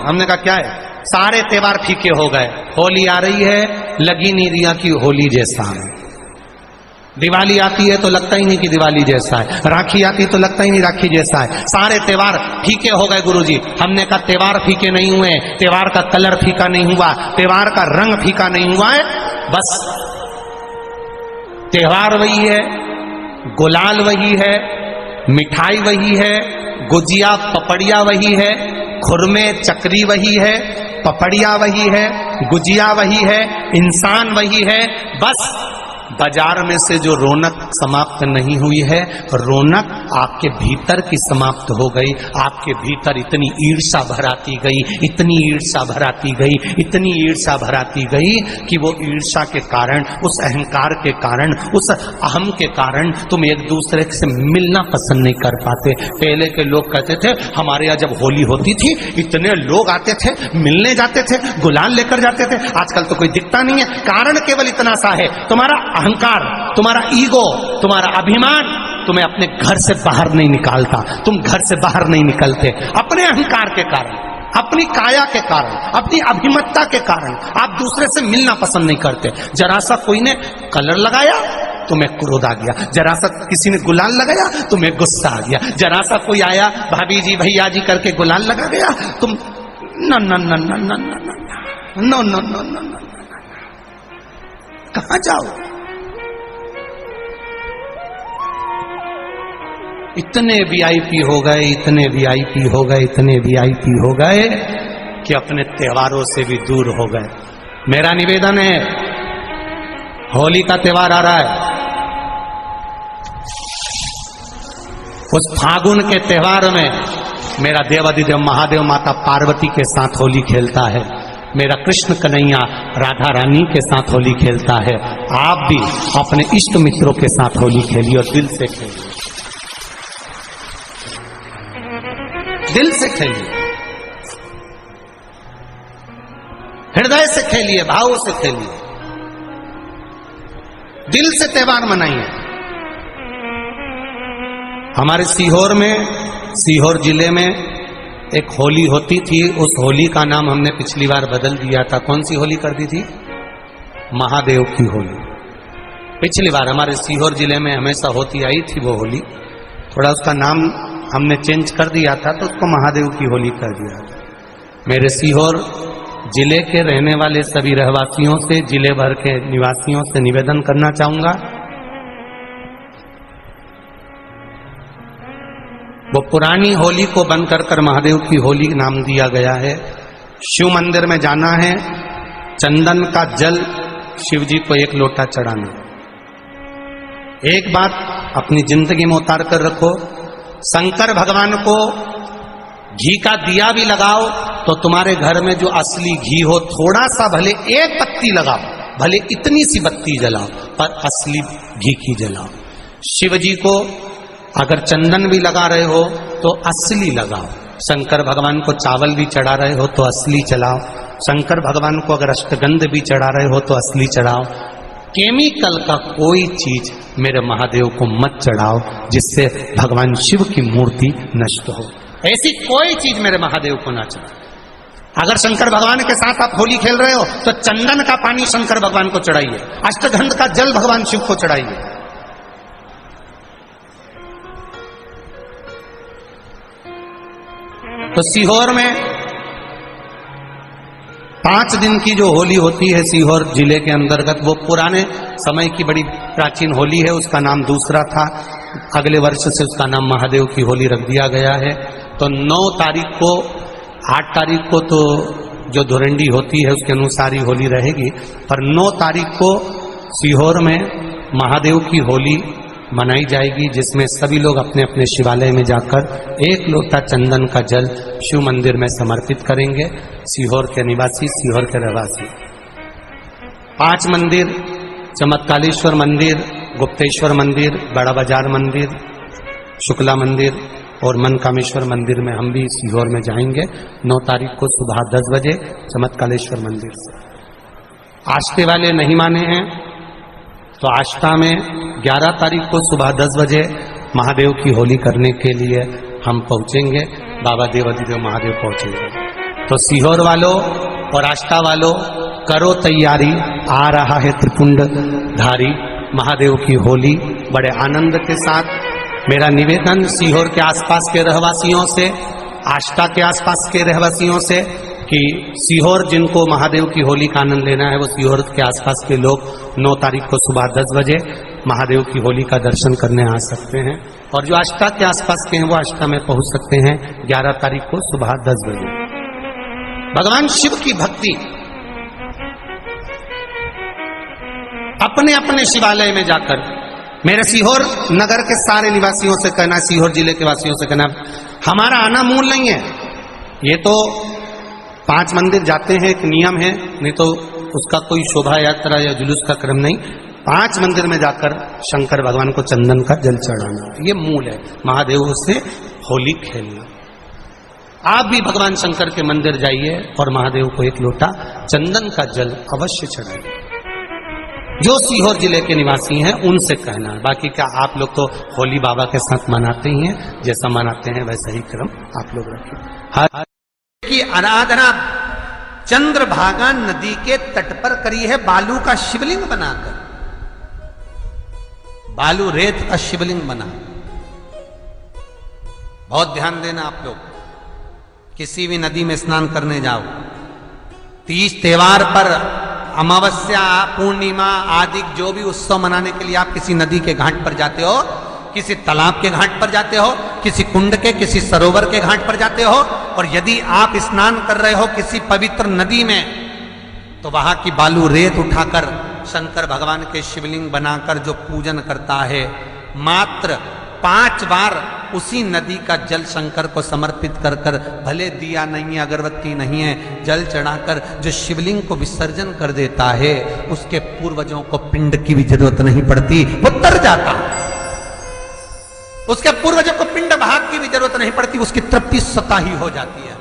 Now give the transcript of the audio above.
हमने कहा क्या है? सारे त्योहार फीके हो गए, होली आ रही है, लगी नहीं रिया की होली जैसा है। दिवाली आती है तो लगता ही नहीं कि दिवाली जैसा है, राखी आती है तो लगता ही नहीं राखी जैसा है, सारे त्योहार फीके हो गए गुरुजी। हमने कहा त्योहार फीके नहीं हुए, त्योहार का कलर फीका नहीं हुआ, त्योहार का रंग फीका नहीं हुआ है, बस त्योहार वही है, गुलाल वही है, मिठाई वही है, गुजिया पपड़िया वही है, खुरमे चकरी वही है, पपड़िया वही है, गुजिया वही है, इंसान वही है। बस बाजार में से जो रौनक समाप्त नहीं हुई है, रौनक आपके भीतर की समाप्त हो गई। आपके भीतर इतनी ईर्ष्या भराती गई, इतनी ईर्ष्या भराती गई, इतनी ईर्ष्या भराती गई कि वो ईर्ष्या के कारण, उस अहंकार के कारण, उस अहम के कारण तुम एक दूसरे से मिलना पसंद नहीं कर पाते। पहले के लोग कहते थे हमारे यहाँ जब होली होती थी इतने लोग आते थे, मिलने जाते थे, गुलाल लेकर जाते थे। आजकल तो कोई दिखता नहीं है। कारण केवल इतना सा है, तुम्हारा अहंकार, तुम्हारा ईगो, तुम्हारा अभिमान तुम्हें अपने घर से बाहर नहीं निकालता। तुम घर से बाहर नहीं निकलते अपने अहंकार के कारण, अपनी काया के कारण, अपनी अभिमतता के कारण। आप दूसरे से मिलना पसंद नहीं करते। जरा सा कोई ने कलर लगाया तुम्हें क्रोध आ गया, जरा सा किसी ने गुलाल लगाया तुम्हें गुस्सा आ गया, जरा सा कोई आया भाभी जी भैया जी करके गुलाल लगा गया, तुम न न न न न न न न न, कहां जाओ? इतने वीआईपी हो गए, इतने वीआईपी हो गए, इतने वीआईपी हो गए कि अपने त्योहारों से भी दूर हो गए। मेरा निवेदन है, होली का त्योहार आ रहा है, उस फागुन के त्योहार में मेरा देवाधिदेव महादेव माता पार्वती के साथ होली खेलता है, मेरा कृष्ण कन्हैया राधा रानी के साथ होली खेलता है। आप भी अपने इष्ट मित्रों के साथ होली खेलिए और दिल से खेलिए, दिल से खेलिए, हृदय से खेलिए, भावों से खेलिए, दिल से त्योहार मनाइए। हमारे सीहोर में, सीहोर जिले में एक होली होती थी। उस होली का नाम हमने पिछली बार बदल दिया था। कौन सी होली कर दी थी? महादेव की होली। पिछली बार हमारे सीहोर जिले में हमेशा होती आई थी वो होली, थोड़ा उसका नाम हमने चेंज कर दिया था तो उसको महादेव की होली कर दिया। मेरे सीहोर जिले के रहने वाले सभी रहवासियों से, जिले भर के निवासियों से निवेदन करना चाहूंगा, वो पुरानी होली को बंद कर महादेव की होली नाम दिया गया है। शिव मंदिर में जाना है, चंदन का जल शिव जी को 1 लोटा चढ़ाना। एक बात अपनी जिंदगी में उतार कर रखो, शंकर भगवान को घी का दिया भी लगाओ तो तुम्हारे घर में जो असली घी हो, थोड़ा सा भले 1 पत्ती लगाओ, भले इतनी सी बत्ती जलाओ, पर असली घी की जलाओ। शिव जी को अगर चंदन भी लगा रहे हो तो असली लगाओ। शंकर भगवान को चावल भी चढ़ा रहे हो तो असली चढ़ाओ। शंकर भगवान को अगर अष्टगंध भी चढ़ा रहे हो तो असली चढ़ाओ। केमिकल का कोई चीज मेरे महादेव को मत चढ़ाओ जिससे भगवान शिव की मूर्ति नष्ट हो। ऐसी कोई चीज मेरे महादेव को ना चढ़ाओ। अगर शंकर भगवान के साथ आप होली खेल रहे हो तो चंदन का पानी शंकर भगवान को चढ़ाइए, अष्टगंध का जल भगवान शिव को चढ़ाइए। तो सीहोर में 5 दिन की जो होली होती है सीहोर जिले के अंतर्गत, वो पुराने समय की बड़ी प्राचीन होली है, उसका नाम दूसरा था। अगले वर्ष से उसका नाम महादेव की होली रख दिया गया है। तो 9 तारीख को, 8 तारीख को तो जो धुरंडी होती है उसके अनुसार ही होली रहेगी, पर 9 तारीख को सीहोर में महादेव की होली मनाई जाएगी, जिसमें सभी लोग अपने अपने शिवालय में जाकर 1 लोटा चंदन का जल शिव मंदिर में समर्पित करेंगे। सीहोर के निवासी, सीहोर के रहवासी 5 मंदिर, चमत्कालेश्वर मंदिर, गुप्तेश्वर मंदिर, बड़ा बाजार मंदिर, शुक्ला मंदिर और मनकामेश्वर मंदिर में हम भी सीहोर में जाएंगे 9 तारीख को सुबह 10 बजे चमत्कालेश्वर मंदिर से। आस्थे वाले नहीं माने हैं तो आस्था में 11 तारीख को सुबह 10 बजे महादेव की होली करने के लिए हम पहुंचेंगे। बाबा देवाधिदेव महादेव पहुंचेंगे। तो सीहोर वालों और आष्टा वालों, करो तैयारी, आ रहा है त्रिपुंडधारी महादेव की होली। बड़े आनंद के साथ मेरा निवेदन सीहोर के आसपास के रहवासियों से, आष्टा के आसपास के रहवासियों से, कि सीहोर जिनको महादेव की होली का आनंद लेना है वो सीहोर के आसपास के लोग 9 तारीख को सुबह 10 बजे महादेव की होली का दर्शन करने आ सकते हैं। और जो आष्टा के आसपास के हैं वो आष्टा में पहुंच सकते हैं 11 तारीख को सुबह 10 बजे। भगवान शिव की भक्ति अपने अपने शिवालय में जाकर, मेरे सीहोर नगर के सारे निवासियों से कहना, सीहोर जिले के वासियों से कहना, हमारा आना मूल नहीं है, ये तो 5 मंदिर जाते हैं, एक नियम है, नहीं तो उसका कोई शोभा यात्रा या जुलूस का क्रम नहीं। 5 मंदिर में जाकर शंकर भगवान को चंदन का जल चढ़ाना, ये मूल है, महादेव से होली खेलना। आप भी भगवान शंकर के मंदिर जाइए और महादेव को एक लोटा चंदन का जल अवश्य चढ़ाइए। जो सीहोर जिले के निवासी हैं उनसे कहना है, बाकी क्या आप लोग तो होली बाबा के साथ मनाते ही हैं, जैसा मनाते हैं वैसा ही क्रम आप लोग रखिए। की आराधना चंद्रभागा नदी के तट पर करी है, बालू का शिवलिंग बनाकर, बालू रेत का शिवलिंग बना। बहुत ध्यान देना आप लोग, किसी भी नदी में स्नान करने जाओ, तीज त्योहार पर, अमावस्या, पूर्णिमा आदि जो भी उत्सव मनाने के लिए आप किसी नदी के घाट पर जाते हो, किसी तालाब के घाट पर जाते हो, किसी कुंड के, किसी सरोवर के घाट पर जाते हो, और यदि आप स्नान कर रहे हो किसी पवित्र नदी में, तो वहां की बालू रेत उठाकर शंकर भगवान के शिवलिंग बनाकर जो पूजन करता है, मात्र 5 बार उसी नदी का जल शंकर को समर्पित कर कर, भले दिया नहीं है, अगरबत्ती नहीं है, जल चढ़ाकर जो शिवलिंग को विसर्जन कर देता है, उसके पूर्वजों को पिंड की भी जरूरत नहीं पड़ती, वो तर जाता। उसके पूर्वजों को पिंड भाग की भी जरूरत नहीं पड़ती, उसकी तृप्ति स्वतः ही हो जाती है।